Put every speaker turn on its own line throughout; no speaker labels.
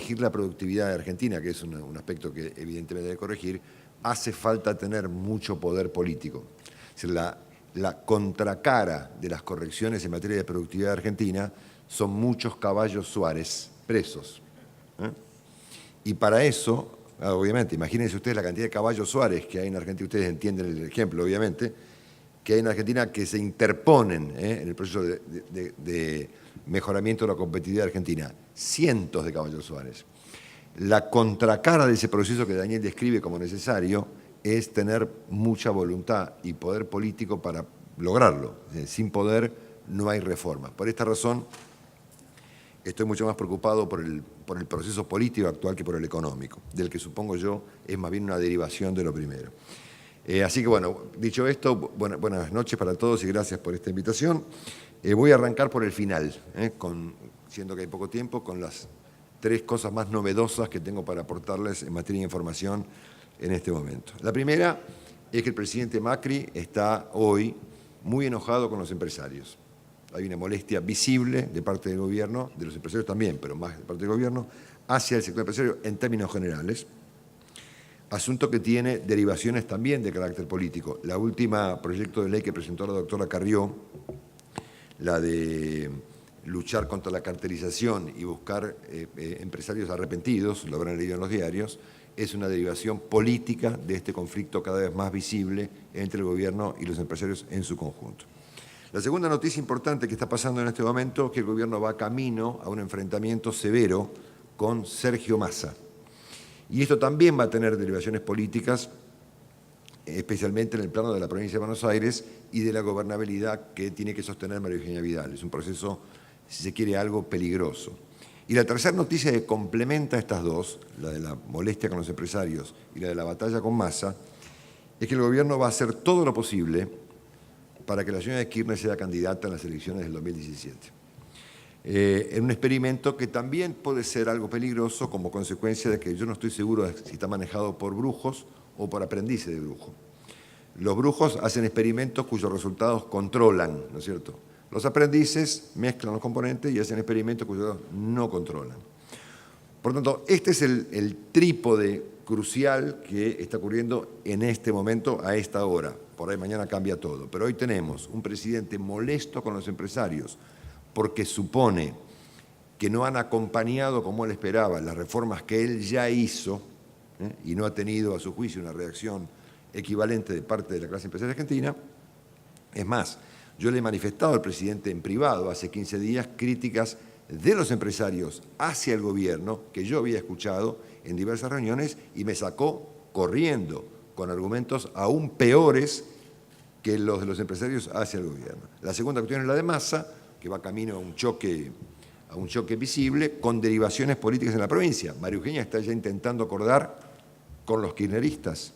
corregir la productividad de Argentina, que es un aspecto que evidentemente debe corregir, hace falta tener mucho poder político. Es decir, la contracara de las correcciones en materia de productividad de Argentina son muchos caballos Suárez presos. Y para eso, obviamente, imagínense ustedes la cantidad de caballos Suárez que hay en Argentina, ustedes entienden el ejemplo, obviamente, que hay en Argentina que se interponen en el proceso de mejoramiento de la competitividad de Argentina. Cientos de caballos Suárez. La contracara de ese proceso que Daniel describe como necesario es tener mucha voluntad y poder político para lograrlo. Sin poder no hay reforma. Por esta razón, estoy mucho más preocupado por el proceso político actual que por el económico, del que supongo yo es más bien una derivación de lo primero. Así que bueno, dicho esto, buenas noches para todos y gracias por esta invitación. Voy a arrancar por el final, siendo que hay poco tiempo, con las 3 cosas más novedosas que tengo para aportarles en materia de información en este momento. La primera es que el presidente Macri está hoy muy enojado con los empresarios. Hay una molestia visible de parte del gobierno, de los empresarios también, pero más de parte del gobierno, hacia el sector empresario en términos generales. Asunto que tiene derivaciones también de carácter político. La última proyecto de ley que presentó la doctora Carrió, la de luchar contra la cartelización y buscar empresarios arrepentidos, lo habrán leído en los diarios, es una derivación política de este conflicto cada vez más visible entre el gobierno y los empresarios en su conjunto. La segunda noticia importante que está pasando en este momento es que el gobierno va camino a un enfrentamiento severo con Sergio Massa. Y esto también va a tener derivaciones políticas, especialmente en el plano de la provincia de Buenos Aires y de la gobernabilidad que tiene que sostener María Eugenia Vidal. Es un proceso, si se quiere, algo peligroso. Y la tercera noticia que complementa estas dos, la de la molestia con los empresarios y la de la batalla con Massa, es que el gobierno va a hacer todo lo posible para que la señora Kirchner sea candidata en las elecciones del 2017. En un experimento que también puede ser algo peligroso como consecuencia de que yo no estoy seguro de si está manejado por brujos o por aprendices de brujo. Los brujos hacen experimentos cuyos resultados controlan, ¿no es cierto? Los aprendices mezclan los componentes y hacen experimentos cuyos no controlan. Por lo tanto, este es el trípode crucial que está ocurriendo en este momento, a esta hora. Por ahí mañana cambia todo. Pero hoy tenemos un presidente molesto con los empresarios porque supone que no han acompañado como él esperaba las reformas que él ya hizo y no ha tenido a su juicio una reacción equivalente de parte de la clase empresaria argentina. Es más, yo le he manifestado al presidente en privado hace 15 días críticas de los empresarios hacia el gobierno que yo había escuchado en diversas reuniones y me sacó corriendo con argumentos aún peores que los de los empresarios hacia el gobierno. La segunda cuestión es la de Massa, que va camino a un choque visible con derivaciones políticas en la provincia. María Eugenia está ya intentando acordar con los kirchneristas,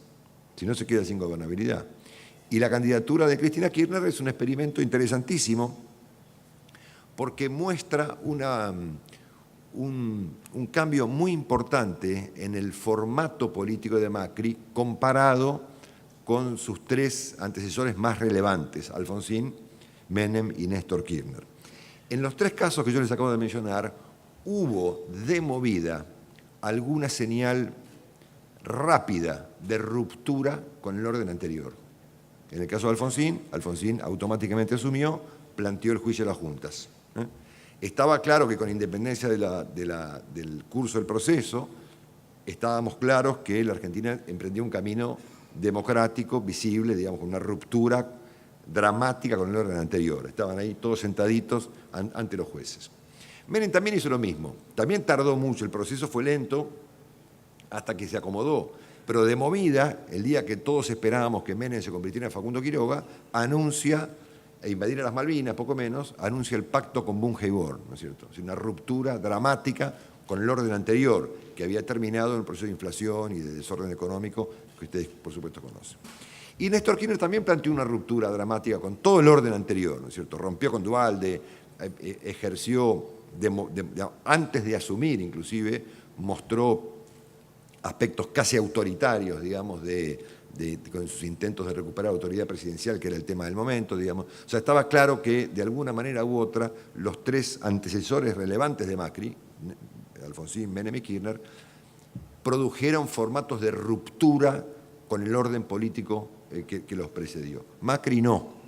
si no se queda sin gobernabilidad. Y la candidatura de Cristina Kirchner es un experimento interesantísimo porque muestra un cambio muy importante en el formato político de Macri comparado con sus 3 antecesores más relevantes, Alfonsín, Menem y Néstor Kirchner. En los 3 casos que yo les acabo de mencionar, hubo de movida alguna señal rápida de ruptura con el orden anterior. En el caso de Alfonsín automáticamente asumió, planteó el juicio de las juntas. Estaba claro que con independencia del curso del proceso, estábamos claros que la Argentina emprendía un camino democrático, visible, digamos, con una ruptura dramática con el orden anterior. Estaban ahí todos sentaditos ante los jueces. Menem también hizo lo mismo. También tardó mucho, el proceso fue lento hasta que se acomodó. Pero de movida, el día que todos esperábamos que Menem se convirtiera en Facundo Quiroga, anuncia, e invadir a las Malvinas, poco menos, anuncia el pacto con Bunge-Born, ¿no es cierto? Es una ruptura dramática con el orden anterior, que había terminado en un proceso de inflación y de desorden económico que ustedes, por supuesto, conocen. Y Néstor Kirchner también planteó una ruptura dramática con todo el orden anterior, ¿no es cierto? Rompió con Duhalde, ejerció, antes de asumir inclusive, mostró aspectos casi autoritarios, digamos, con sus intentos de recuperar autoridad presidencial, que era el tema del momento, digamos. O sea, estaba claro que, de alguna manera u otra, los 3 antecesores relevantes de Macri, Alfonsín, Menem y Kirchner, produjeron formatos de ruptura con el orden político que los precedió. Macri no.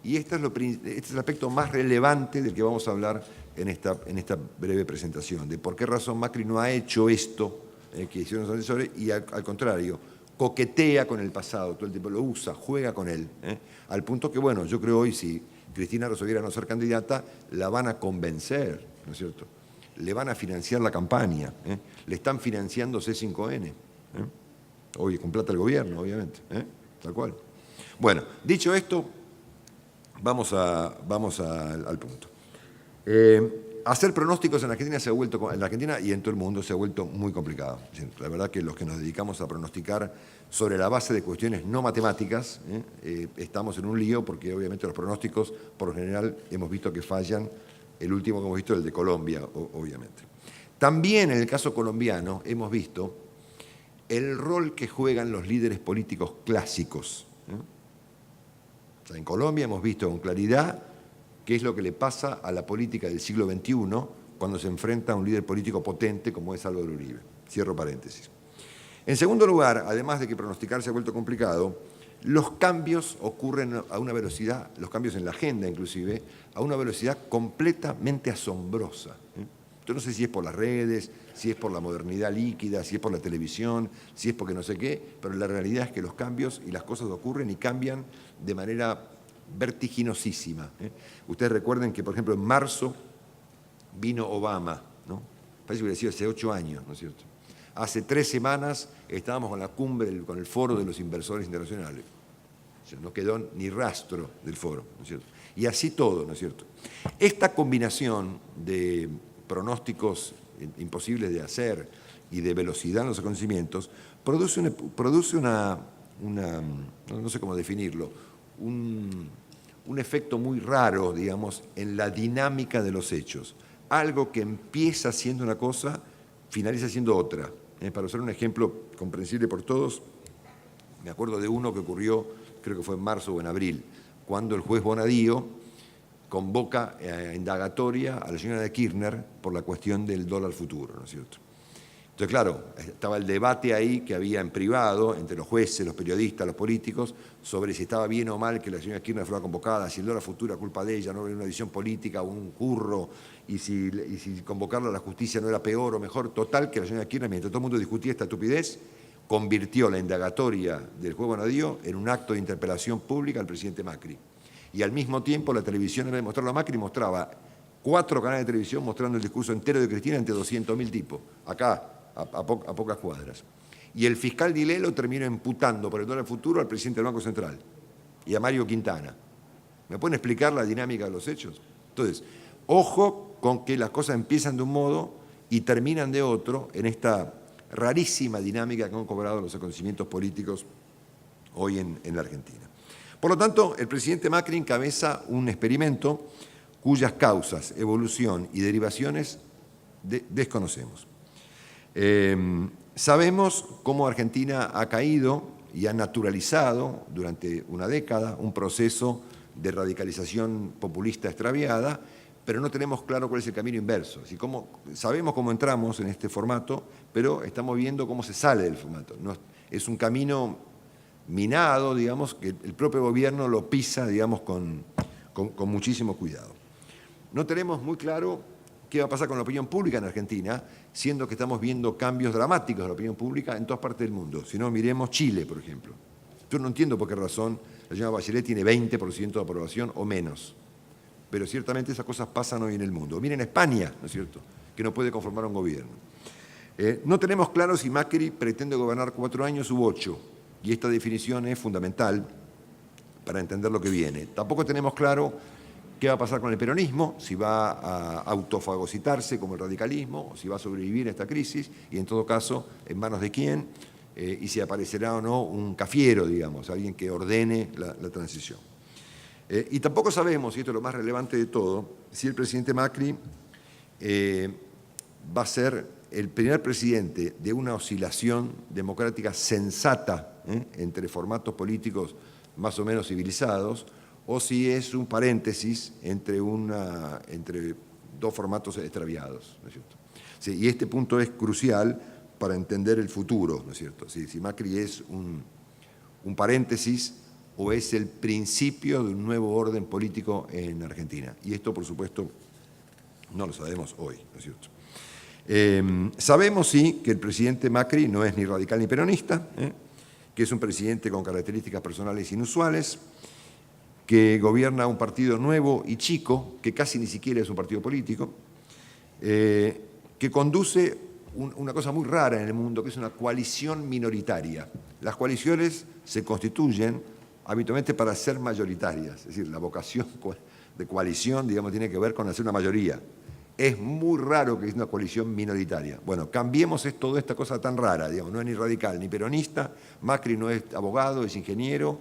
Y este es el aspecto más relevante del que vamos a hablar en esta breve presentación, de por qué razón Macri no ha hecho esto que hicieron los antecesores y al contrario, coquetea con el pasado, todo el tiempo lo usa, juega con él, al punto que, bueno, yo creo hoy si Cristina resolviera no ser candidata, la van a convencer, ¿no es cierto? Le van a financiar la campaña, le están financiando C5N, hoy con plata del gobierno, obviamente, tal cual. Bueno, dicho esto, vamos al punto. Hacer pronósticos en Argentina en la Argentina y en todo el mundo se ha vuelto muy complicado. La verdad que los que nos dedicamos a pronosticar sobre la base de cuestiones no matemáticas, estamos en un lío porque obviamente los pronósticos por lo general hemos visto que fallan. El último que hemos visto es el de Colombia, obviamente. También en el caso colombiano hemos visto el rol que juegan los líderes políticos clásicos. O sea, en Colombia hemos visto con claridad qué es lo que le pasa a la política del siglo XXI cuando se enfrenta a un líder político potente como es Álvaro Uribe. Cierro paréntesis. En segundo lugar, además de que pronosticar se ha vuelto complicado, los cambios ocurren a una velocidad, los cambios en la agenda inclusive, a una velocidad completamente asombrosa. Yo no sé si es por las redes, si es por la modernidad líquida, si es por la televisión, si es porque no sé qué, pero la realidad es que los cambios y las cosas ocurren y cambian de manera vertiginosísima. Ustedes recuerden que, por ejemplo, en marzo vino Obama, ¿no? Parece que hubiera sido hace 8 años, ¿no es cierto? Hace 3 semanas estábamos con la cumbre, con el foro de los inversores internacionales. O sea, no quedó ni rastro del foro, ¿no es cierto? Y así todo, ¿no es cierto? Esta combinación de pronósticos imposibles de hacer y de velocidad en los acontecimientos produce una no sé cómo definirlo, un efecto muy raro, digamos, en la dinámica de los hechos. Algo que empieza siendo una cosa, finaliza siendo otra. Para usar un ejemplo comprensible por todos, me acuerdo de uno que ocurrió, creo que fue en marzo o en abril, cuando el juez Bonadío convoca a indagatoria a la señora de Kirchner por la cuestión del dólar futuro, ¿no es cierto? Entonces, claro, estaba el debate ahí que había en privado entre los jueces, los periodistas, los políticos, sobre si estaba bien o mal que la señora Kirchner fuera convocada, si el dólar futuro era culpa de ella, no era una decisión política o un curro, y si convocarla a la justicia no era peor o mejor. Total, que la señora Kirchner, mientras todo el mundo discutía esta estupidez, convirtió la indagatoria del juez Bonadío en un acto de interpelación pública al presidente Macri. Y al mismo tiempo la televisión, en vez de mostrarlo a Macri, mostraba 4 canales de televisión mostrando el discurso entero de Cristina ante 200.000 tipos. Acá, a pocas cuadras. Y el fiscal Dilelo terminó imputando por el dólar futuro al presidente del Banco Central y a Mario Quintana. ¿Me pueden explicar la dinámica de los hechos? Entonces, ojo con que las cosas empiezan de un modo y terminan de otro en esta rarísima dinámica que han cobrado los acontecimientos políticos hoy en la Argentina. Por lo tanto, el presidente Macri encabeza un experimento cuyas causas, evolución y derivaciones desconocemos. Sabemos cómo Argentina ha caído y ha naturalizado durante una década un proceso de radicalización populista extraviada, pero no tenemos claro cuál es el camino inverso. Así como sabemos cómo entramos en este formato, pero estamos viendo cómo se sale del formato. No, es un camino minado, digamos, que el propio gobierno lo pisa, digamos, con muchísimo cuidado. No tenemos muy claro qué va a pasar con la opinión pública en Argentina, siendo que estamos viendo cambios dramáticos de la opinión pública en todas partes del mundo. Si no, miremos Chile, por ejemplo. Yo no entiendo por qué razón la señora Bachelet tiene 20% de aprobación o menos, pero ciertamente esas cosas pasan hoy en el mundo. Miren España, ¿no es cierto?, que no puede conformar un gobierno. No tenemos claro si Macri pretende gobernar 4 años u 8, y esta definición es fundamental para entender lo que viene. Tampoco tenemos claro qué va a pasar con el peronismo, si va a autofagocitarse como el radicalismo, o si va a sobrevivir a esta crisis, y en todo caso, en manos de quién, y si aparecerá o no un cafiero, digamos, alguien que ordene la transición. Y tampoco sabemos, y esto es lo más relevante de todo, si el presidente Macri va a ser el primer presidente de una oscilación democrática sensata entre formatos políticos más o menos civilizados, o si es un paréntesis entre 2 formatos extraviados, ¿no es cierto? Sí, y este punto es crucial para entender el futuro, ¿no es cierto? Si Macri es un paréntesis o es el principio de un nuevo orden político en Argentina. Y esto, por supuesto, no lo sabemos hoy, ¿no es cierto? Sabemos, sí, que el presidente Macri no es ni radical ni peronista, que es un presidente con características personales inusuales, que gobierna un partido nuevo y chico, que casi ni siquiera es un partido político, que conduce una cosa muy rara en el mundo, que es una coalición minoritaria. Las coaliciones se constituyen habitualmente para ser mayoritarias, es decir, la vocación de coalición, digamos, tiene que ver con hacer una mayoría. Es muy raro que es una coalición minoritaria. Bueno, cambiemos toda esta cosa tan rara, digamos, no es ni radical ni peronista, Macri no es abogado, es ingeniero,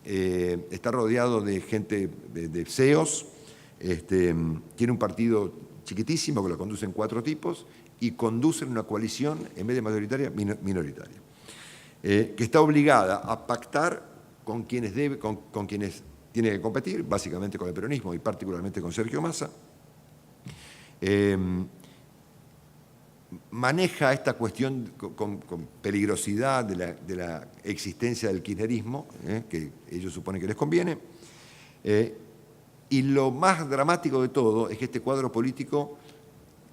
está rodeado de gente de CEOs, tiene un partido chiquitísimo que lo conducen 4 tipos y conducen una coalición, en vez de mayoritaria, minoritaria, que está obligada a pactar con quienes tiene que competir, básicamente con el peronismo y particularmente con Sergio Massa. Maneja esta cuestión con peligrosidad de la existencia del kirchnerismo, que ellos suponen que les conviene, y lo más dramático de todo es que este cuadro político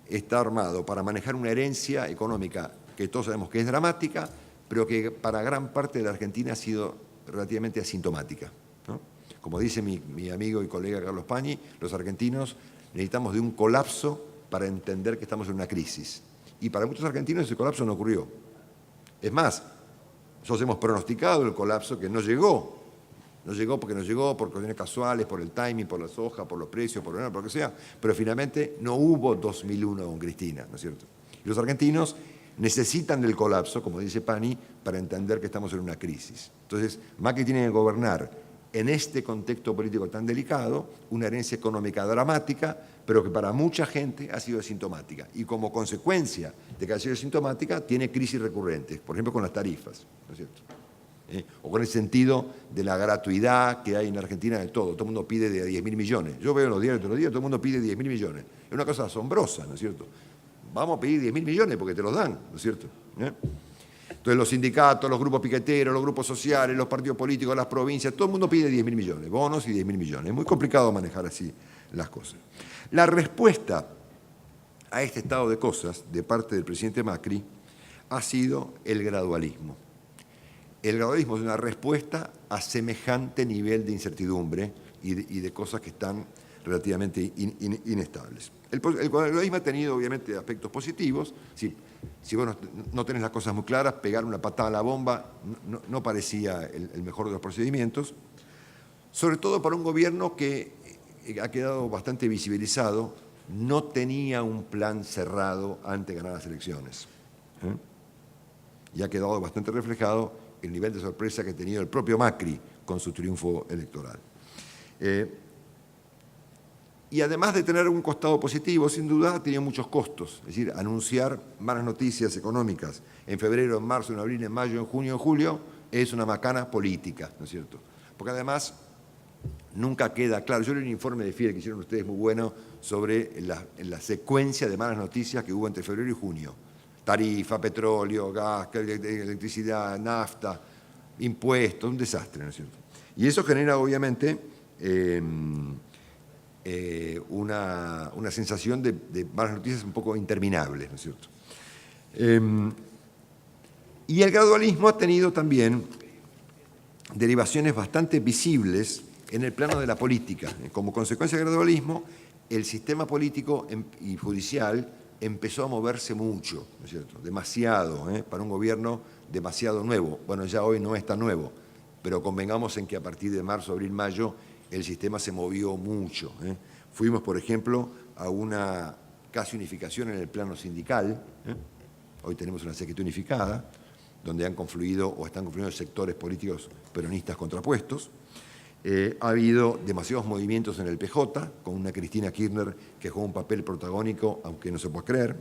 está armado para manejar una herencia económica que todos sabemos que es dramática, pero que para gran parte de la Argentina ha sido relativamente asintomática, ¿no? Como dice mi amigo y colega Carlos Pañi, los argentinos necesitamos de un colapso para entender que estamos en una crisis. Y para muchos argentinos ese colapso no ocurrió. Es más, nosotros hemos pronosticado el colapso que no llegó. No llegó porque no llegó por cuestiones casuales, por el timing, por la soja, por los precios, por lo que sea, pero finalmente no hubo 2001 con Cristina, ¿no es cierto? Y los argentinos necesitan del colapso, como dice Pani, para entender que estamos en una crisis. Entonces, Macri tiene que gobernar en este contexto político tan delicado, una herencia económica dramática, pero que para mucha gente ha sido asintomática. Y como consecuencia de que ha sido asintomática, tiene crisis recurrentes, por ejemplo con las tarifas, ¿no es cierto? O con el sentido de la gratuidad que hay en Argentina de todo. Todo el mundo pide de 10.000 millones. Yo veo en los diarios todos los días, todo el mundo pide 10.000 millones. Es una cosa asombrosa, ¿no es cierto? Vamos a pedir 10.000 millones porque te los dan, ¿no es cierto? Entonces los sindicatos, los grupos piqueteros, los grupos sociales, los partidos políticos, las provincias, todo el mundo pide 10.000 millones, bonos y 10.000 millones. Es muy complicado manejar así las cosas. La respuesta a este estado de cosas de parte del presidente Macri ha sido el gradualismo. El gradualismo es una respuesta a semejante nivel de incertidumbre y de cosas que están relativamente inestables. El gradualismo ha tenido obviamente aspectos positivos. Si vos no tenés las cosas muy claras, pegar una patada a la bomba no parecía el mejor de los procedimientos, sobre todo para un gobierno que ha quedado bastante visibilizado, no tenía un plan cerrado antes de ganar las elecciones. Y ha quedado bastante reflejado el nivel de sorpresa que ha tenido el propio Macri con su triunfo electoral. Y además de tener un costado positivo, sin duda, ha tenido muchos costos. Es decir, anunciar malas noticias económicas en febrero, en marzo, en abril, en mayo, en junio, en julio, es una macana política, ¿no es cierto? Porque además nunca queda claro. Yo leí un informe de FIER que hicieron ustedes muy bueno sobre la secuencia de malas noticias que hubo entre febrero y junio. Tarifa, petróleo, gas, electricidad, nafta, impuestos, un desastre, ¿no es cierto? Y eso genera, obviamente, una sensación de malas noticias un poco interminables, ¿no es cierto? Y el gradualismo ha tenido también derivaciones bastante visibles en el plano de la política. Como consecuencia del gradualismo, el sistema político y judicial empezó a moverse mucho, ¿no es cierto? Demasiado, para un gobierno demasiado nuevo. Bueno, ya hoy no es tan nuevo, pero convengamos en que a partir de marzo, abril, mayo, el sistema se movió mucho. Fuimos, por ejemplo, a una casi unificación en el plano sindical. Hoy tenemos una CGT unificada, donde han confluido o están confluyendo sectores políticos peronistas contrapuestos. Ha habido demasiados movimientos en el PJ, con una Cristina Kirchner que juega un papel protagónico, aunque no se pueda creer.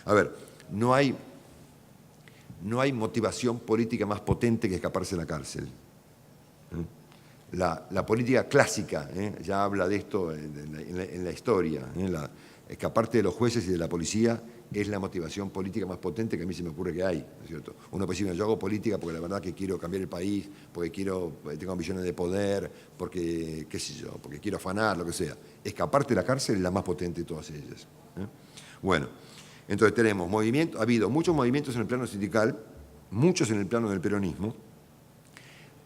A ver, no hay motivación política más potente que escaparse de la cárcel. La política clásica ya habla de esto en la historia. Escaparte de los jueces y de la policía es la motivación política más potente que a mí se me ocurre que hay, ¿no es cierto? Uno puede decir, yo hago política porque la verdad que quiero cambiar el país, porque tengo ambiciones de poder, porque, qué sé yo, porque quiero afanar, lo que sea. Escaparte de la cárcel es la más potente de todas ellas. Bueno, entonces tenemos movimiento, ha habido muchos movimientos en el plano sindical, muchos en el plano del peronismo.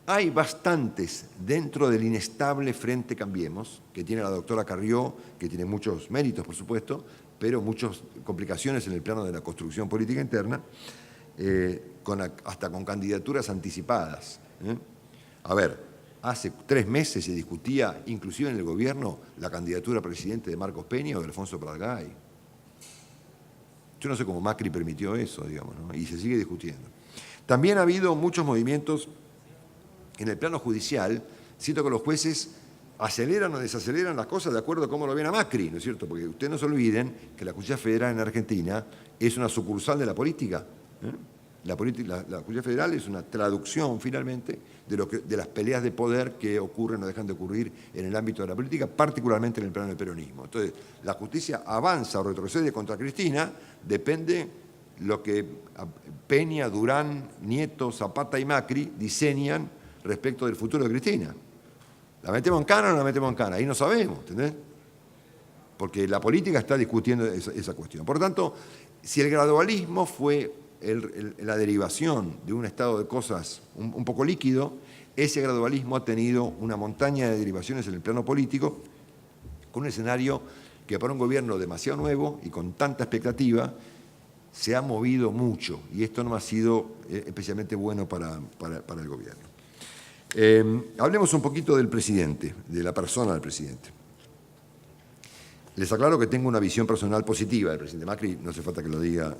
Hay bastantes dentro del inestable Frente Cambiemos, que tiene la doctora Carrió, que tiene muchos méritos, por supuesto, pero muchas complicaciones en el plano de la construcción política interna, hasta con candidaturas anticipadas. A ver, hace 3 meses se discutía, inclusive en el gobierno, la candidatura a presidente de Marcos Peña o de Alfonso Pratgay. Yo no sé cómo Macri permitió eso, digamos, ¿no? Y se sigue discutiendo. También ha habido muchos movimientos en el plano judicial. Siento que los jueces aceleran o desaceleran las cosas de acuerdo a cómo lo ven a Macri, ¿no es cierto? Porque ustedes no se olviden que la Justicia Federal en Argentina es una sucursal de la política. La Justicia Federal es una traducción, finalmente, de las peleas de poder que ocurren o dejan de ocurrir en el ámbito de la política, particularmente en el plano del peronismo. Entonces, la justicia avanza o retrocede contra Cristina, depende lo que Peña, Durán, Nieto, Zapata y Macri diseñan respecto del futuro de Cristina. ¿La metemos en cana o no la metemos en cana? Ahí no sabemos, ¿entendés? Porque la política está discutiendo esa cuestión. Por lo tanto, si el gradualismo fue la derivación de un estado de cosas un poco líquido, ese gradualismo ha tenido una montaña de derivaciones en el plano político, con un escenario que para un gobierno demasiado nuevo y con tanta expectativa se ha movido mucho, y esto no ha sido especialmente bueno para el gobierno. Hablemos un poquito del presidente, de la persona del presidente. Les aclaro que tengo una visión personal positiva del presidente Macri, no hace falta que lo diga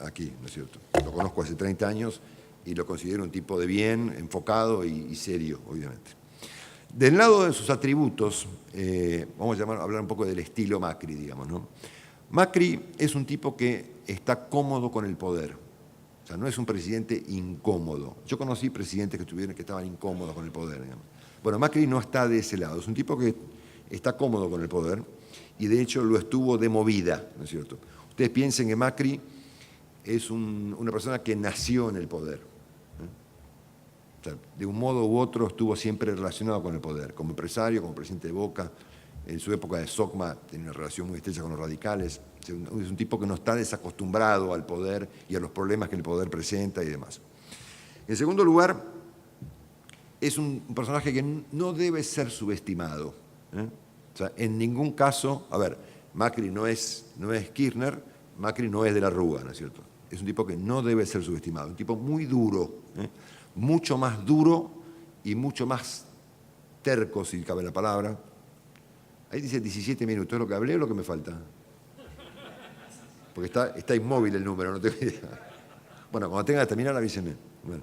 aquí, ¿no es cierto? Lo conozco hace 30 años y lo considero un tipo de bien, enfocado y serio, obviamente. Del lado de sus atributos, vamos a hablar un poco del estilo Macri, digamos, ¿no? Macri es un tipo que está cómodo con el poder. O sea, no es un presidente incómodo. Yo conocí presidentes que estaban incómodos con el poder, digamos. Bueno, Macri no está de ese lado. Es un tipo que está cómodo con el poder y de hecho lo estuvo de movida, ¿no es cierto? Ustedes piensen que Macri es una persona que nació en el poder. O sea, de un modo u otro estuvo siempre relacionado con el poder, como empresario, como presidente de Boca. En su época de SOCMA tenía una relación muy estrecha con los radicales. Es un tipo que no está desacostumbrado al poder y a los problemas que el poder presenta y demás. En segundo lugar, es un personaje que no debe ser subestimado. O sea, en ningún caso, a ver, Macri no es Kirchner, Macri no es de la Rúa, ¿no es cierto? Es un tipo que no debe ser subestimado, un tipo muy duro, mucho más duro y mucho más terco, si cabe la palabra. Ahí dice 17 minutos, ¿es lo que hablé o lo que me falta? Porque está inmóvil el número, no tengo idea. Bueno, cuando tenga que terminar, avísenme. Bueno.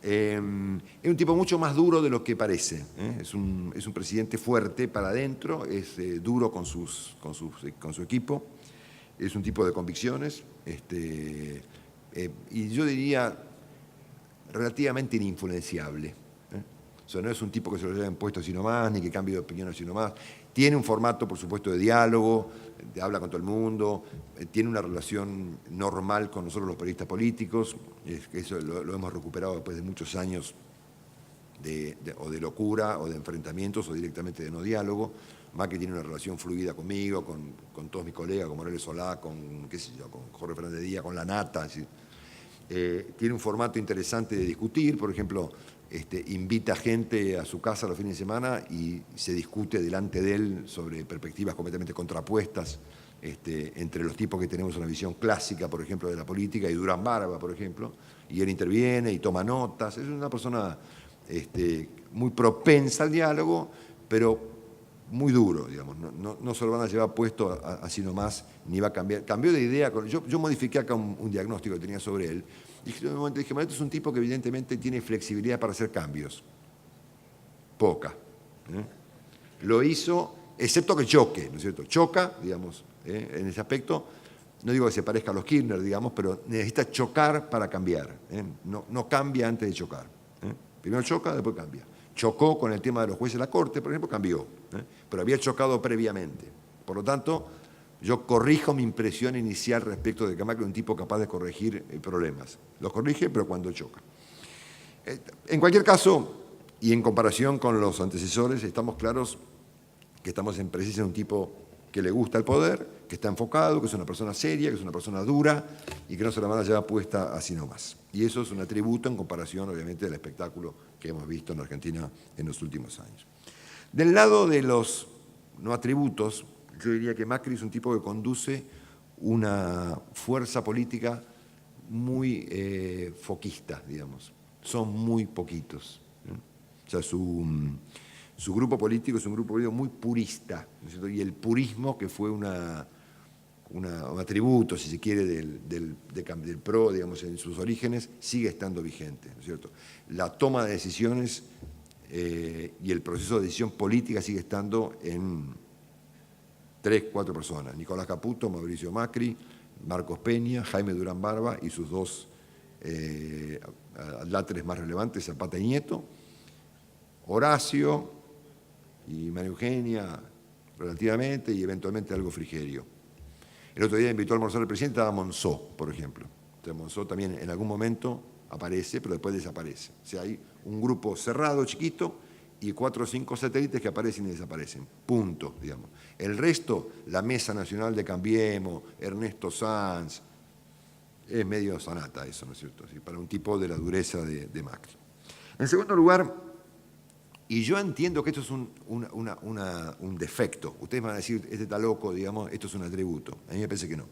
Es un tipo mucho más duro de lo que parece. Es un presidente fuerte para adentro, es duro con su equipo, es un tipo de convicciones, y yo diría relativamente ininfluenciable. O sea, no es un tipo que se lo lleven puesto así nomás, ni que cambie de opinión así nomás. Tiene un formato, por supuesto, de diálogo, habla con todo el mundo, tiene una relación normal con nosotros los periodistas políticos, eso lo hemos recuperado después de muchos años o de locura, o de enfrentamientos, o directamente de no diálogo. Macri tiene una relación fluida conmigo, con todos mis colegas, con Morales Solá, con Jorge Fernández Díaz, con La Nata. Tiene un formato interesante de discutir, por ejemplo, invita gente a su casa los fines de semana y se discute delante de él sobre perspectivas completamente contrapuestas entre los tipos que tenemos una visión clásica, por ejemplo, de la política, y Durán Barba, por ejemplo, y él interviene y toma notas. Es una persona muy propensa al diálogo, pero muy duro, digamos. No se lo van a llevar puesto así nomás, ni va a cambiar. Cambió de idea. Yo modifiqué acá un diagnóstico que tenía sobre él. Y en un momento dije, este es un tipo que evidentemente tiene flexibilidad para hacer cambios. Poca. Lo hizo, excepto que choque, ¿no es cierto? Choca, digamos, en ese aspecto. No digo que se parezca a los Kirchner, digamos, pero necesita chocar para cambiar. No cambia antes de chocar. Primero choca, después cambia. Chocó con el tema de los jueces de la Corte, por ejemplo, cambió. Pero había chocado previamente. Por lo tanto, Yo corrijo mi impresión inicial respecto de que Macri es un tipo capaz de corregir problemas. Los corrige, pero cuando choca. En cualquier caso, y en comparación con los antecesores, estamos claros que estamos en presencia de un tipo que le gusta el poder, que está enfocado, que es una persona seria, que es una persona dura y que no se la van a llevar puesta así nomás. Y eso es un atributo en comparación, obviamente, del espectáculo que hemos visto en Argentina en los últimos años. Del lado de los no atributos, yo diría que Macri es un tipo que conduce una fuerza política muy foquista, digamos. Son muy poquitos. O sea, su grupo político es un grupo político muy purista, ¿no es cierto? Y el purismo, que fue un atributo, si se quiere, del PRO, digamos, en sus orígenes, sigue estando vigente, ¿no es cierto? La toma de decisiones y el proceso de decisión política sigue estando en 3, 4 personas: Nicolás Caputo, Mauricio Macri, Marcos Peña, Jaime Durán Barba y sus dos adláteres más relevantes, Zapata y Nieto, Horacio y María Eugenia relativamente, y eventualmente algo Frigerio. El otro día invitó a almorzar al presidente, estaba Monzó, por ejemplo. Entonces, Monzó también en algún momento aparece, pero después desaparece. O sea, hay un grupo cerrado, chiquito, y 4 o 5 satélites que aparecen y desaparecen. Punto, digamos. El resto, la Mesa Nacional de Cambiemos, Ernesto Sanz, es medio sanata eso, ¿no es cierto? Así, para un tipo de la dureza de Macri. En segundo lugar, y yo entiendo que esto es un defecto. Ustedes van a decir, este está loco, digamos, esto es un atributo. A mí me parece que no.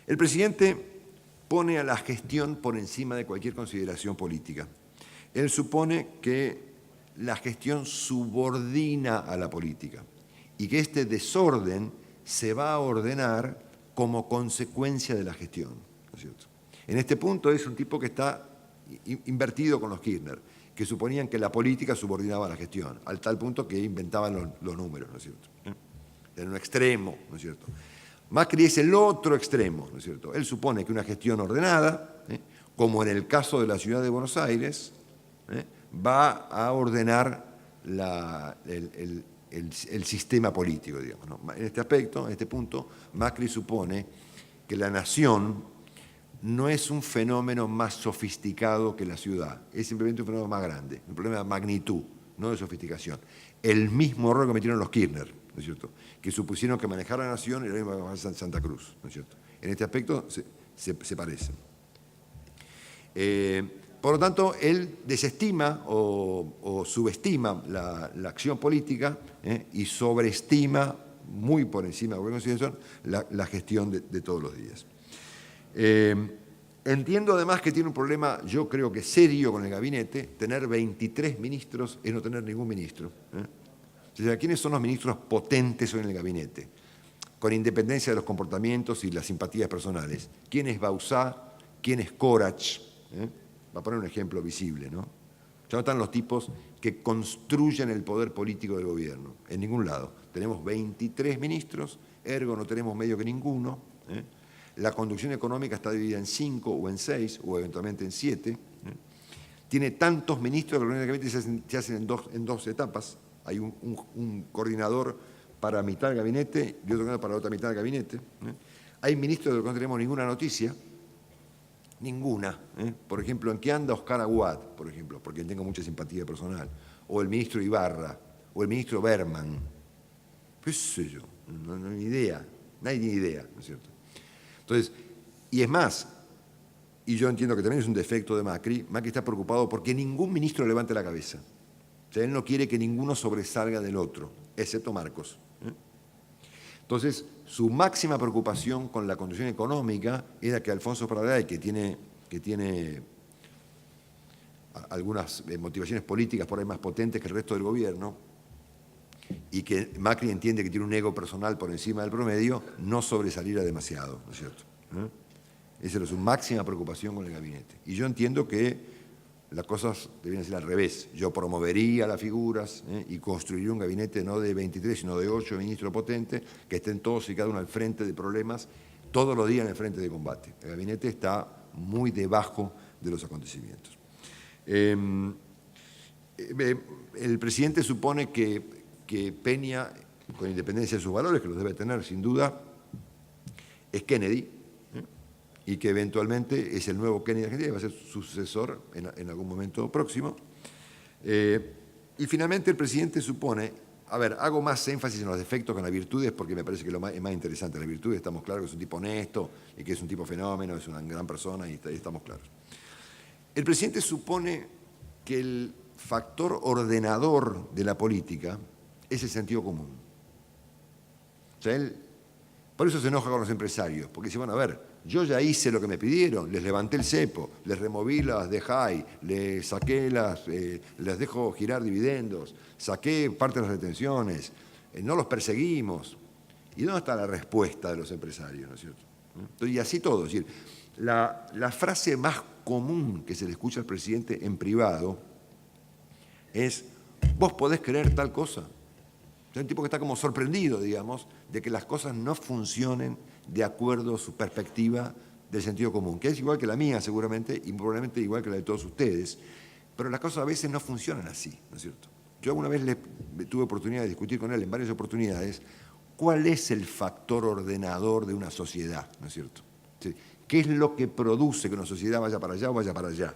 El presidente pone a la gestión por encima de cualquier consideración política. Él supone que la gestión subordina a la política y que este desorden se va a ordenar como consecuencia de la gestión, ¿no es cierto? En este punto es un tipo que está invertido con los Kirchner, que suponían que la política subordinaba a la gestión, al tal punto que inventaban los números, ¿no es cierto? En un extremo, ¿no es cierto? Macri es el otro extremo, ¿no es cierto? Él supone que una gestión ordenada, como en el caso de la ciudad de Buenos Aires, va a ordenar el sistema político, digamos, ¿no? En este aspecto, en este punto, Macri supone que la nación no es un fenómeno más sofisticado que la ciudad, es simplemente un fenómeno más grande, un problema de magnitud, no de sofisticación. El mismo error que cometieron los Kirchner, ¿no es cierto?, que supusieron que manejar la nación era lo mismo que manejar Santa Cruz, ¿no es cierto? En este aspecto se parecen. Por lo tanto, él desestima o subestima la acción política y sobreestima, muy por encima de cualquier consideración, la gestión de todos los días. Entiendo además que tiene un problema, yo creo que serio, con el gabinete. Tener 23 ministros es no tener ningún ministro. O sea, ¿quiénes son los ministros potentes hoy en el gabinete? Con independencia de los comportamientos y las simpatías personales. ¿Quién es Bauzá? ¿Quién es Corach? Va a poner un ejemplo visible, ¿no? Ya no están los tipos que construyen el poder político del gobierno, en ningún lado. Tenemos 23 ministros, ergo no tenemos medio que ninguno. La conducción económica está dividida en 5 o en 6 o eventualmente en 7. Tiene tantos ministros que realmente se hacen en dos etapas. Hay un coordinador para mitad del gabinete y otro coordinador para la otra mitad del gabinete. Hay ministros de los que no tenemos ninguna noticia. Ninguna. Por ejemplo, ¿en qué anda Oscar Aguad? Por ejemplo, porque tengo mucha simpatía personal. O el ministro Ibarra, o el ministro Berman. ¿Qué sé yo? No hay ni idea. Nadie tiene idea, ¿no es cierto? Entonces, y es más, y yo entiendo que también es un defecto de Macri, Macri está preocupado porque ningún ministro levante la cabeza. O sea, él no quiere que ninguno sobresalga del otro, excepto Marcos. Entonces, su máxima preocupación con la conducción económica era que Alfonso Pradal, que tiene algunas motivaciones políticas por ahí más potentes que el resto del gobierno, y que Macri entiende que tiene un ego personal por encima del promedio, no sobresaliera demasiado, ¿no es cierto? Esa era su máxima preocupación con el gabinete. Y yo entiendo que las cosas debían ser al revés. Yo promovería las figuras y construiría un gabinete no de 23, sino de 8 ministros potentes, que estén todos y cada uno al frente de problemas, todos los días en el frente de combate. El gabinete está muy debajo de los acontecimientos. El presidente supone que Peña, con independencia de sus valores, que los debe tener sin duda, es Kennedy, y que eventualmente es el nuevo Kennedy de Argentina, va a ser su sucesor en algún momento próximo. Y finalmente el presidente supone, a ver, hago más énfasis en los defectos que en las virtudes porque me parece que es más interesante. Las virtudes estamos claros que es un tipo honesto y que es un tipo fenómeno, es una gran persona y estamos claros. El presidente supone que el factor ordenador de la política es el sentido común. O sea, él, por eso se enoja con los empresarios, porque dice, bueno, a ver, yo ya hice lo que me pidieron, les levanté el cepo, les removí las de high, les saqué les dejo girar dividendos, saqué parte de las retenciones, no los perseguimos. ¿Y dónde está la respuesta de los empresarios, no es cierto? Y así todo, es decir, la frase más común que se le escucha al presidente en privado es, vos podés creer tal cosa. Es un tipo que está como sorprendido, digamos, de que las cosas no funcionen de acuerdo a su perspectiva del sentido común, que es igual que la mía seguramente y probablemente igual que la de todos ustedes, pero las cosas a veces no funcionan así, ¿no es cierto? Yo alguna vez tuve oportunidad de discutir con él en varias oportunidades cuál es el factor ordenador de una sociedad, ¿no es cierto? ¿Qué es lo que produce que una sociedad vaya para allá o vaya para allá,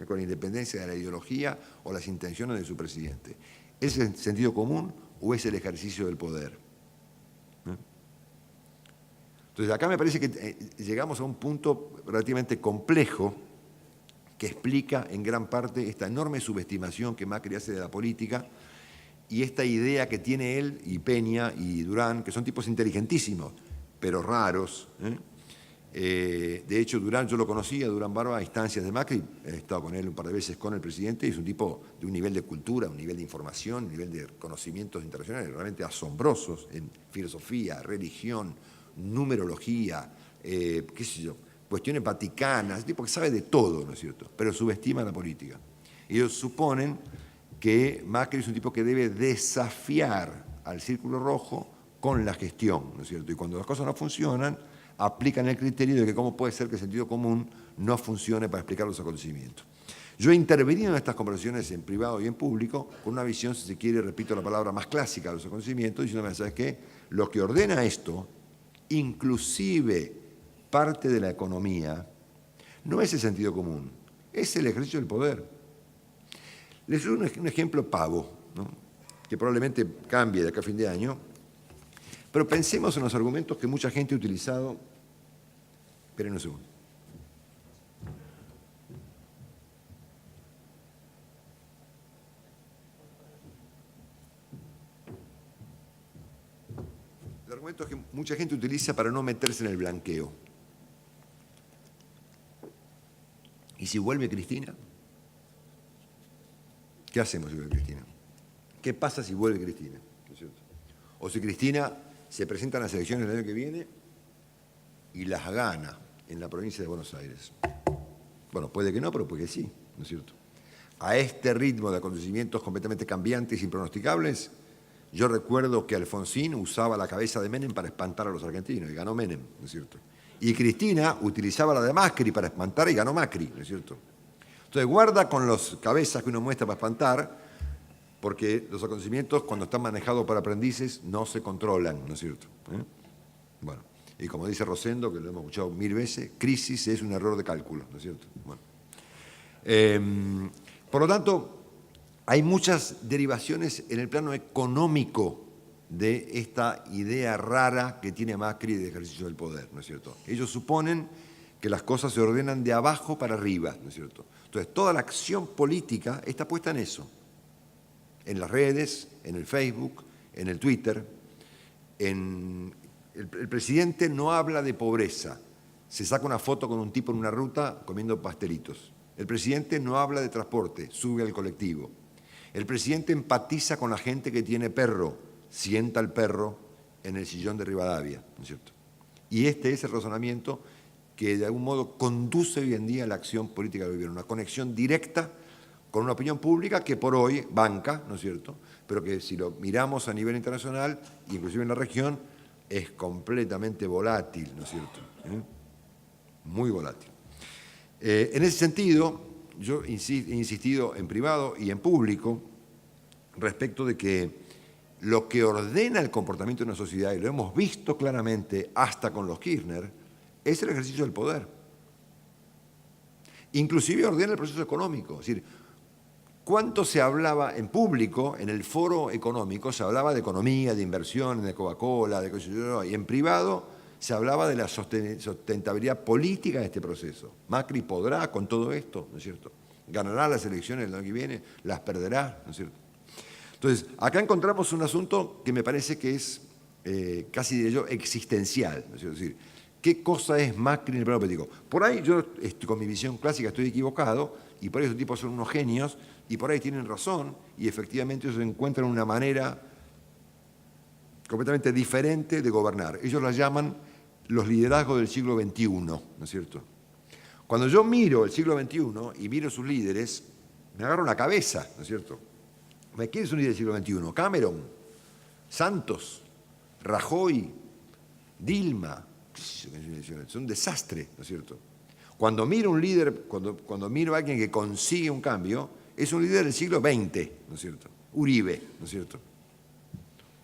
con independencia de la ideología o las intenciones de su presidente? ¿Es el sentido común o es el ejercicio del poder? Entonces acá me parece que llegamos a un punto relativamente complejo que explica en gran parte esta enorme subestimación que Macri hace de la política y esta idea que tiene él y Peña y Durán, que son tipos inteligentísimos, pero raros. De hecho, Durán, yo lo conocía, Durán Barba, a instancias de Macri, he estado con él un par de veces con el presidente, y es un tipo de un nivel de cultura, un nivel de información, un nivel de conocimientos internacionales realmente asombrosos en filosofía, religión, numerología, qué sé yo, cuestiones vaticanas, un tipo que sabe de todo, ¿no es cierto?, pero subestima la política. Ellos suponen que Macri es un tipo que debe desafiar al círculo rojo con la gestión, ¿no es cierto?, y cuando las cosas no funcionan, aplican el criterio de que cómo puede ser que el sentido común no funcione para explicar los acontecimientos. Yo he intervenido en estas conversaciones en privado y en público con una visión, si se quiere, repito la palabra, más clásica de los acontecimientos, diciéndome, ¿sabes qué? Lo que ordena esto, inclusive parte de la economía, no es el sentido común, es el ejercicio del poder. Les doy un ejemplo pavo, ¿no?, que probablemente cambie de acá a fin de año, pero pensemos en los argumentos que mucha gente ha utilizado. Esperen un segundo. Los argumentos que mucha gente utiliza para no meterse en el blanqueo. ¿Y si vuelve Cristina? ¿Qué hacemos si vuelve Cristina? ¿Qué pasa si vuelve Cristina? ¿No es cierto? O si Cristina se presenta en las elecciones del año que viene y las gana en la provincia de Buenos Aires. Bueno, puede que no, pero puede que sí, ¿no es cierto? A este ritmo de acontecimientos completamente cambiantes y impronosticables, yo recuerdo que Alfonsín usaba la cabeza de Menem para espantar a los argentinos y ganó Menem, ¿no es cierto? Y Cristina utilizaba la de Macri para espantar y ganó Macri, ¿no es cierto? Entonces guarda con las cabezas que uno muestra para espantar, porque los acontecimientos, cuando están manejados por aprendices, no se controlan, ¿no es cierto? Bueno, y como dice Rosendo, que lo hemos escuchado 1000 veces, crisis es un error de cálculo, ¿no es cierto? Bueno. Por lo tanto, hay muchas derivaciones en el plano económico de esta idea rara que tiene Macri de ejercicio del poder, ¿no es cierto? Ellos suponen que las cosas se ordenan de abajo para arriba, ¿no es cierto? Entonces, toda la acción política está puesta en eso. En las redes, en el Facebook, en el Twitter. El presidente no habla de pobreza, se saca una foto con un tipo en una ruta comiendo pastelitos. El presidente no habla de transporte, sube al colectivo. El presidente empatiza con la gente que tiene perro, sienta al perro en el sillón de Rivadavia, ¿no es cierto? Y este es el razonamiento que de algún modo conduce hoy en día a la acción política del gobierno, una conexión directa con una opinión pública que por hoy banca, ¿no es cierto?, pero que si lo miramos a nivel internacional, inclusive en la región, es completamente volátil, ¿no es cierto? Muy volátil. En ese sentido, yo he insistido en privado y en público respecto de que lo que ordena el comportamiento de una sociedad, y lo hemos visto claramente hasta con los Kirchner, es el ejercicio del poder. Inclusive ordena el proceso económico. Es decir, ¿cuánto se hablaba en público, en el foro económico, se hablaba de economía, de inversión, de Coca-Cola, de cosas, y en privado se hablaba de la sustentabilidad política de este proceso? Macri podrá con todo esto, ¿no es cierto? Ganará las elecciones el año que viene, las perderá, ¿no es cierto? Entonces, acá encontramos un asunto que me parece que es casi de ello existencial, ¿no es cierto? Es decir, ¿qué cosa es Macri en el plano político? Por ahí yo, con mi visión clásica, estoy equivocado, y por ahí esos tipos son unos genios, y por ahí tienen razón, y efectivamente ellos encuentran una manera completamente diferente de gobernar. Ellos la llaman los liderazgos del siglo XXI, ¿no es cierto? Cuando yo miro el siglo XXI y miro sus líderes, me agarro la cabeza, ¿no es cierto? ¿Quién es un líder del siglo XXI? Cameron, Santos, Rajoy, Dilma. Es un desastre, ¿no es cierto? Cuando miro un líder, cuando miro a alguien que consigue un cambio, es un líder del siglo XX, ¿no es cierto? Uribe, ¿no es cierto?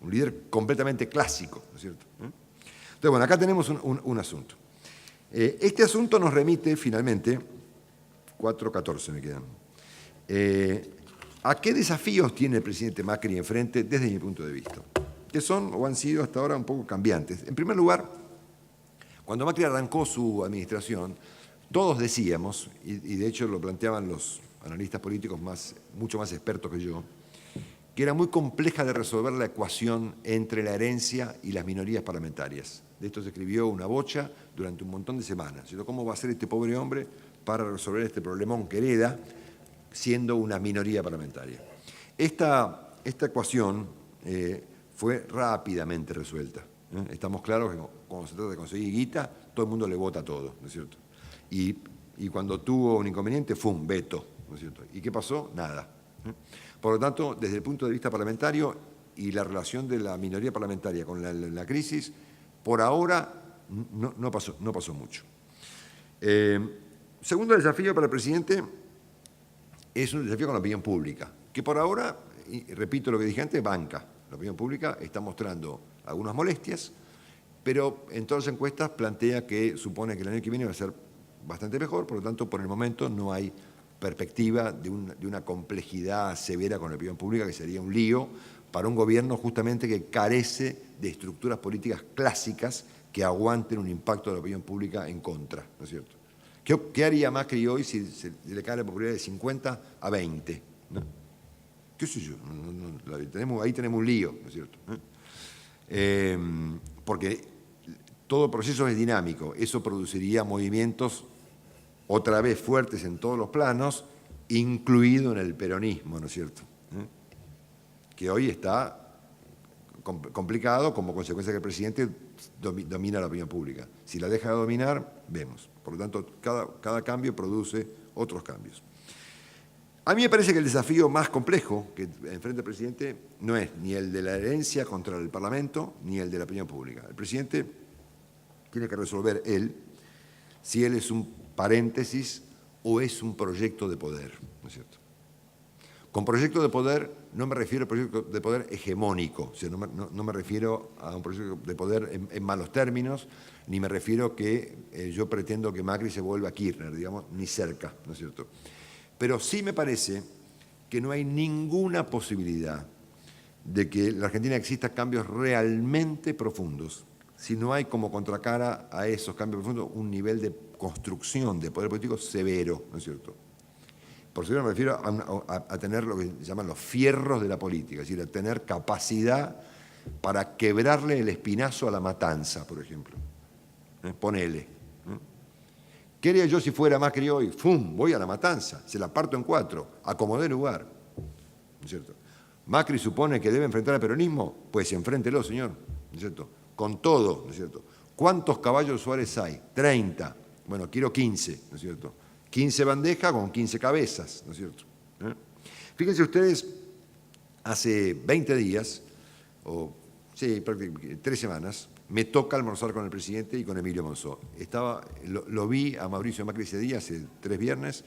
Un líder completamente clásico, ¿no es cierto? Entonces, bueno, acá tenemos un asunto. Este asunto nos remite, finalmente, 4:14 me quedan, ¿a qué desafíos tiene el presidente Macri enfrente desde mi punto de vista? Que son o han sido hasta ahora un poco cambiantes. En primer lugar, cuando Macri arrancó su administración, todos decíamos, y de hecho lo planteaban los analistas políticos mucho más expertos que yo, que era muy compleja de resolver la ecuación entre la herencia y las minorías parlamentarias. De esto se escribió una bocha durante un montón de semanas. ¿Cómo va a ser este pobre hombre para resolver este problemón que hereda siendo una minoría parlamentaria? Esta ecuación fue rápidamente resuelta. Estamos claros que cuando se trata de conseguir guita, todo el mundo le vota todo, ¿no es cierto? Y cuando tuvo un inconveniente, fue un veto, ¿no es cierto? ¿Y qué pasó? Nada. Por lo tanto, desde el punto de vista parlamentario y la relación de la minoría parlamentaria con la crisis, por ahora no pasó mucho. Segundo desafío para el presidente es un desafío con la opinión pública, que por ahora, y repito lo que dije antes, banca. La opinión pública está mostrando algunas molestias, pero en todas las encuestas plantea que supone que el año que viene va a ser bastante mejor, por lo tanto, por el momento no hay perspectiva de una complejidad severa con la opinión pública, que sería un lío para un gobierno justamente que carece de estructuras políticas clásicas que aguanten un impacto de la opinión pública en contra, ¿no es cierto? ¿Qué haría Macri hoy si le cae la popularidad de 50 a 20? ¿No? ¿Qué sé yo? Ahí tenemos un lío, ¿no es cierto? Porque todo proceso es dinámico, eso produciría movimientos otra vez fuertes en todos los planos, incluido en el peronismo, ¿no es cierto? Que hoy está complicado como consecuencia que el presidente domina la opinión pública. Si la deja de dominar, vemos. Por lo tanto, cada cambio produce otros cambios. A mí me parece que el desafío más complejo que enfrenta el presidente no es ni el de la herencia contra el Parlamento, ni el de la opinión pública. El presidente tiene que resolver si él es un paréntesis o es un proyecto de poder, ¿no es cierto? Con proyecto de poder no me refiero a proyecto de poder hegemónico, o sea, no me refiero a un proyecto de poder en malos términos, ni me refiero que yo pretendo que Macri se vuelva Kirchner, digamos, ni cerca, ¿no es cierto? Pero sí me parece que no hay ninguna posibilidad de que en la Argentina exista cambios realmente profundos si no hay como contracara a esos cambios profundos un nivel de construcción de poder político severo, ¿no es cierto? Por severo me refiero a tener lo que llaman los fierros de la política, es decir, a tener capacidad para quebrarle el espinazo a la matanza, por ejemplo. Ponele. ¿Qué haría yo si fuera Macri hoy? ¡Fum! Voy a la matanza, se la parto en 4, acomodé lugar, ¿no es cierto? Macri supone que debe enfrentar al peronismo, pues enfréntelo, señor, ¿no es cierto? Con todo, ¿no es cierto? ¿Cuántos caballos Suárez hay? 30. Bueno, quiero 15, ¿no es cierto? 15 bandejas con 15 cabezas, ¿no es cierto? Fíjense ustedes, hace 20 días, o sí, prácticamente 3 semanas, me toca almorzar con el presidente y con Emilio Monzó. Lo vi a Mauricio Macri ese día, hace 3 viernes,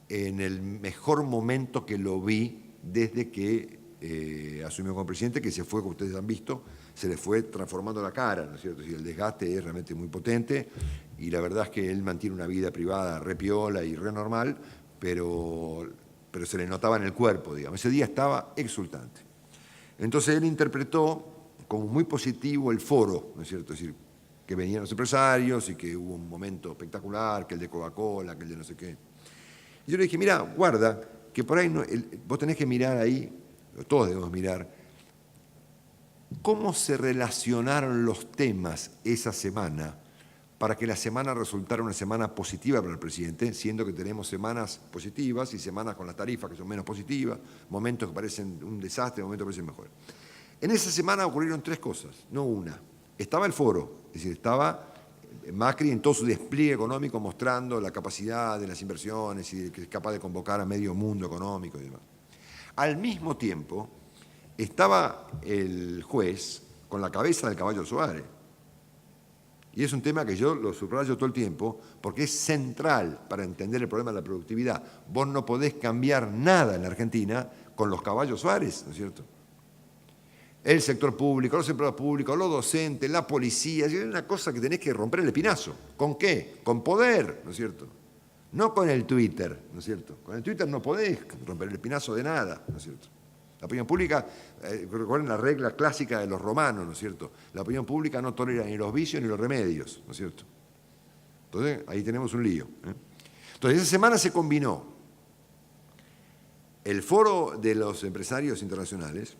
en el mejor momento que lo vi desde que asumió como presidente, que se fue, como ustedes han visto, se le fue transformando la cara, ¿no es cierto? El desgaste es realmente muy potente y la verdad es que él mantiene una vida privada re piola y re normal, pero se le notaba en el cuerpo, digamos. Ese día estaba exultante. Entonces él interpretó como muy positivo el foro, ¿no es cierto? Es decir, que venían los empresarios y que hubo un momento espectacular, que el de Coca-Cola, que el de no sé qué. Y yo le dije, mira, guarda, que por ahí vos tenés que mirar ahí, todos debemos mirar, cómo se relacionaron los temas esa semana para que la semana resultara una semana positiva para el presidente, siendo que tenemos semanas positivas y semanas con las tarifas que son menos positivas, momentos que parecen un desastre, momentos que parecen mejores. En esa semana ocurrieron tres cosas, no una. Estaba el foro, es decir, estaba Macri en todo su despliegue económico mostrando la capacidad de las inversiones y que es capaz de convocar a medio mundo económico y demás. Al mismo tiempo, estaba el juez con la cabeza del caballo Suárez. Y es un tema que yo lo subrayo todo el tiempo porque es central para entender el problema de la productividad. Vos no podés cambiar nada en la Argentina con los caballos Suárez, ¿no es cierto? El sector público, los empleados públicos, los docentes, la policía, es una cosa que tenés que romper el espinazo. ¿Con qué? Con poder, ¿no es cierto? No con el Twitter, ¿no es cierto? Con el Twitter no podés romper el espinazo de nada, ¿no es cierto? La opinión pública, recuerden la regla clásica de los romanos, ¿no es cierto? La opinión pública no tolera ni los vicios ni los remedios, ¿no es cierto? Entonces, ahí tenemos un lío. Entonces, esa semana se combinó el foro de los empresarios internacionales,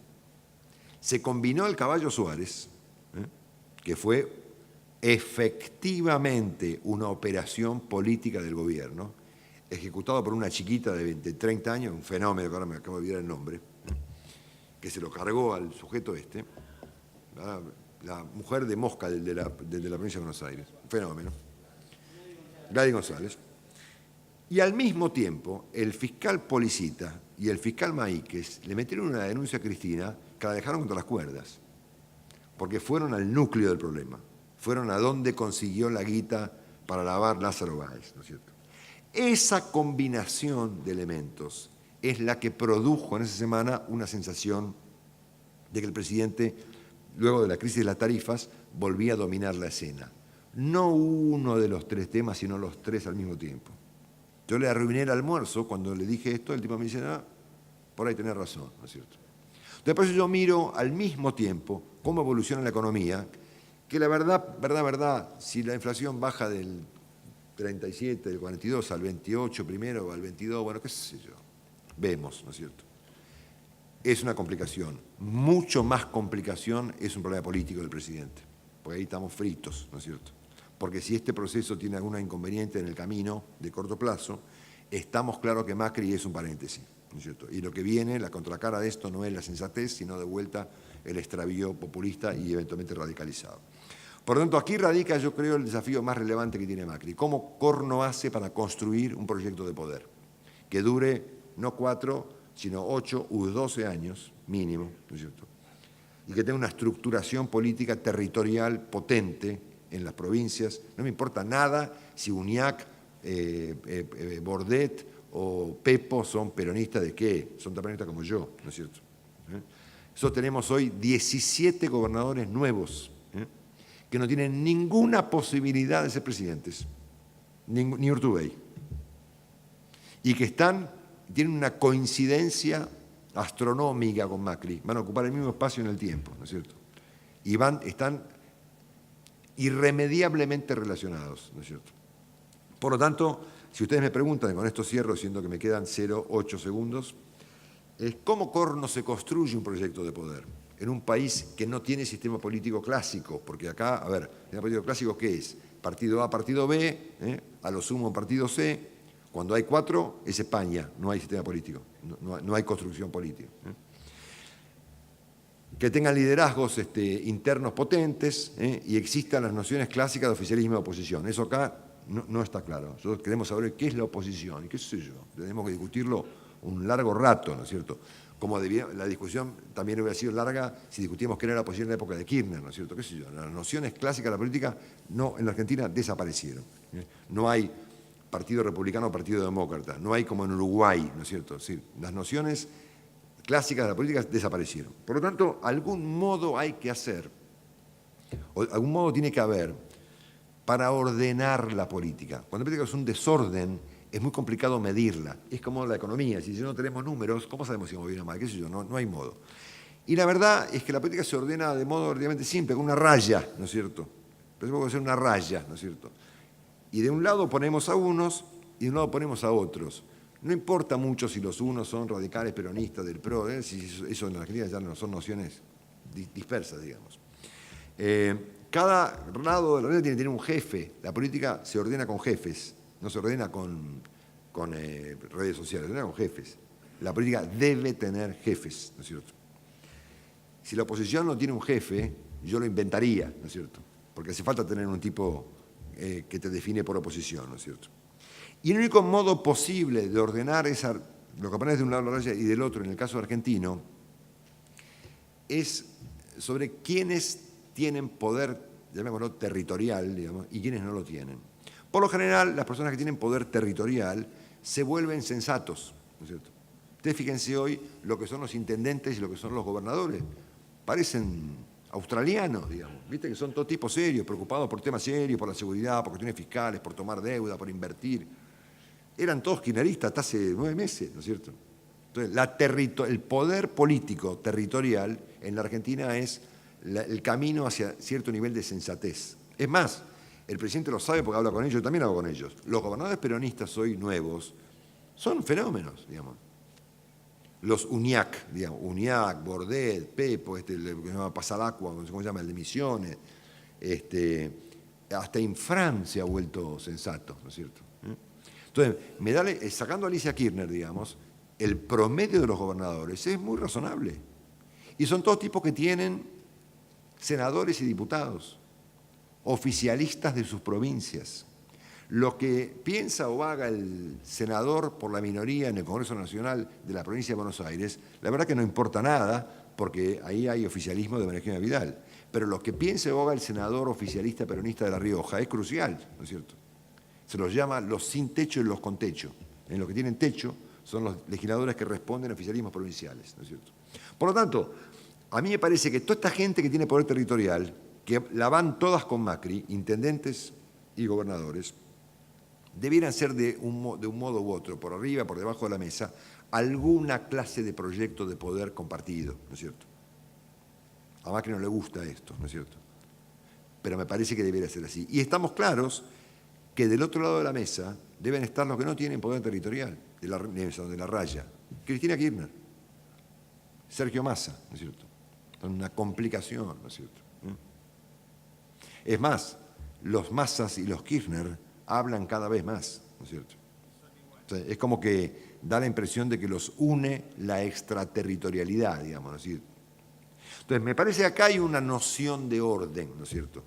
se combinó el caballo Suárez, que fue efectivamente una operación política del gobierno, ejecutado por una chiquita de 30 años, un fenómeno, que ahora me acabo de olvidar el nombre, que se lo cargó al sujeto este, la mujer de Mosca de la provincia de Buenos Aires, un fenómeno, Gladys González. Y al mismo tiempo, el fiscal Policita y el fiscal Maíquez le metieron una denuncia a Cristina que la dejaron contra las cuerdas, porque fueron al núcleo del problema, fueron a donde consiguió la guita para lavar Lázaro Báez, ¿no es cierto? Esa combinación de elementos es la que produjo en esa semana una sensación de que el presidente, luego de la crisis de las tarifas, volvía a dominar la escena. No uno de los tres temas, sino los tres al mismo tiempo. Yo le arruiné el almuerzo cuando le dije esto, el tipo me dice, por ahí tenés razón, ¿no es cierto? Después yo miro al mismo tiempo cómo evoluciona la economía, que la verdad, si la inflación baja del 37, del 42 al 28 primero o al 22, bueno, qué sé yo, vemos, ¿no es cierto? Es una complicación, mucho más complicación es un problema político del presidente, porque ahí estamos fritos, ¿no es cierto? Porque si este proceso tiene algún inconveniente en el camino de corto plazo, estamos claros que Macri es un paréntesis, ¿no es cierto? Y lo que viene, la contracara de esto no es la sensatez, sino de vuelta el extravío populista y eventualmente radicalizado. Por lo tanto, aquí radica, yo creo, el desafío más relevante que tiene Macri. ¿Cómo corno hace para construir un proyecto de poder que dure no 4, sino 8 u 12 años mínimo, ¿no es cierto? Y que tenga una estructuración política territorial potente en las provincias? No me importa nada si Uñac, Bordet o Pepo son peronistas de qué, son tan peronistas como yo, ¿no es cierto? Nosotros tenemos hoy 17 gobernadores nuevos, que no tienen ninguna posibilidad de ser presidentes, ni Urtubey, y que tienen una coincidencia astronómica con Macri, van a ocupar el mismo espacio en el tiempo, ¿no es cierto? Y están irremediablemente relacionados, ¿no es cierto? Por lo tanto, si ustedes me preguntan, y con esto cierro, siendo que me quedan 0,8 segundos, ¿cómo corno se construye un proyecto de poder en un país que no tiene sistema político clásico? Porque acá, a ver, ¿sistema político clásico qué es? Partido A, partido B, a lo sumo partido C. Cuando hay 4, es España, no hay sistema político, no hay construcción política. Que tengan liderazgos internos potentes y existan las nociones clásicas de oficialismo y oposición. Eso acá no está claro. Nosotros queremos saber qué es la oposición y qué sé yo. Tenemos que discutirlo un largo rato, ¿no es cierto? Como la discusión también hubiera sido larga si discutíamos qué era la oposición en la época de Kirchner, ¿no es cierto? ¿Qué sé yo? Las nociones clásicas de la política en la Argentina desaparecieron. No hay partido republicano o partido demócrata. No hay como en Uruguay, ¿no es cierto? Sí, las nociones clásicas de la política desaparecieron. Por lo tanto, algún modo hay que hacer, o algún modo tiene que haber para ordenar la política. Cuando la política es un desorden, es muy complicado medirla. Es como la economía, si no tenemos números, ¿cómo sabemos si vamos bien o mal? ¿Qué sé yo? No hay modo. Y la verdad es que la política se ordena de modo relativamente simple, con una raya, ¿no es cierto? Tenemos que hacer una raya, ¿no es cierto? Y de un lado ponemos a unos y de un lado ponemos a otros. No importa mucho si los unos son radicales peronistas del PRO, si eso en la Argentina ya no son nociones dispersas, digamos. Cada lado de la red tiene que tener un jefe. La política se ordena con jefes, no se ordena con redes sociales, se ordena con jefes. La política debe tener jefes, ¿no es cierto? Si la oposición no tiene un jefe, yo lo inventaría, ¿no es cierto? Porque hace falta tener un tipo que te define por oposición, ¿no es cierto? Y el único modo posible de ordenar lo que aparece de un lado de la raya y del otro, en el caso argentino, es sobre quiénes tienen poder, llamémoslo territorial, digamos, y quiénes no lo tienen. Por lo general, las personas que tienen poder territorial se vuelven sensatos, ¿no es cierto? Ustedes fíjense hoy lo que son los intendentes y lo que son los gobernadores. Parecen australianos, digamos. Viste que son todo tipo serios, preocupados por temas serios, por la seguridad, por cuestiones fiscales, por tomar deuda, por invertir. Eran todos kirchneristas hasta hace 9 meses, ¿no es cierto? Entonces, el poder político territorial en la Argentina es el camino hacia cierto nivel de sensatez. Es más, el presidente lo sabe porque habla con ellos, yo también hablo con ellos. Los gobernadores peronistas hoy nuevos son fenómenos, digamos. Los UNIAC, digamos, UNIAC, Bordet, Pepo, el que se llama Pasalacqua, no sé cómo se llama, el de Misiones, hasta en Francia ha vuelto sensato, ¿no es cierto? Entonces, sacando a Alicia Kirchner, digamos, el promedio de los gobernadores es muy razonable. Y son todos tipos que tienen senadores y diputados, oficialistas de sus provincias. Lo que piensa o haga el senador por la minoría en el Congreso Nacional de la provincia de Buenos Aires, la verdad que no importa nada, porque ahí hay oficialismo de María Eugenia Vidal. Pero lo que piense o haga el senador oficialista peronista de La Rioja es crucial, ¿no es cierto? Se los llama los sin techo y los con techo. En los que tienen techo son los legisladores que responden a oficialismos provinciales, ¿no es cierto? Por lo tanto, a mí me parece que toda esta gente que tiene poder territorial, que la van todas con Macri, intendentes y gobernadores, debieran ser de un modo u otro, por arriba, por debajo de la mesa, alguna clase de proyecto de poder compartido, ¿no es cierto? A Macri no le gusta esto, ¿no es cierto? Pero me parece que debería ser así. Y estamos claros que del otro lado de la mesa deben estar los que no tienen poder territorial, de la raya. Cristina Kirchner, Sergio Massa, ¿no es cierto? Son una complicación, ¿no es cierto? Es más, los Massas y los Kirchner hablan cada vez más, ¿no es cierto? O sea, es como que da la impresión de que los une la extraterritorialidad, digamos, ¿no es cierto? Entonces, me parece que acá hay una noción de orden, ¿no es cierto?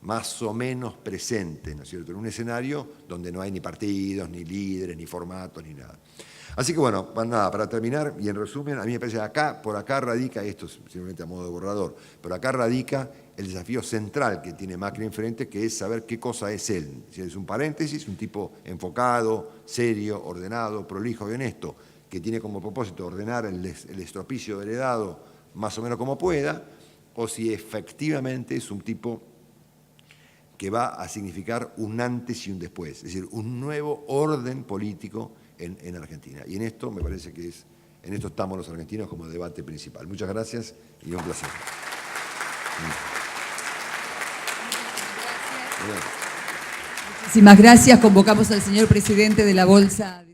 Más o menos presente, ¿no es cierto? En un escenario donde no hay ni partidos, ni líderes, ni formatos, ni nada. Así que bueno, nada, para terminar, y en resumen, a mí me parece que por acá radica, esto es simplemente a modo de borrador, pero acá radica el desafío central que tiene Macri enfrente, que es saber qué cosa es él. Si es un paréntesis, un tipo enfocado, serio, ordenado, prolijo y honesto, que tiene como propósito ordenar el estropicio heredado más o menos como pueda, o si efectivamente es un tipo que va a significar un antes y un después, es decir, un nuevo orden político en Argentina. Y en esto me parece que en esto estamos los argentinos como debate principal. Muchas gracias y un placer.
Muchísimas gracias. Convocamos al señor presidente de la Bolsa.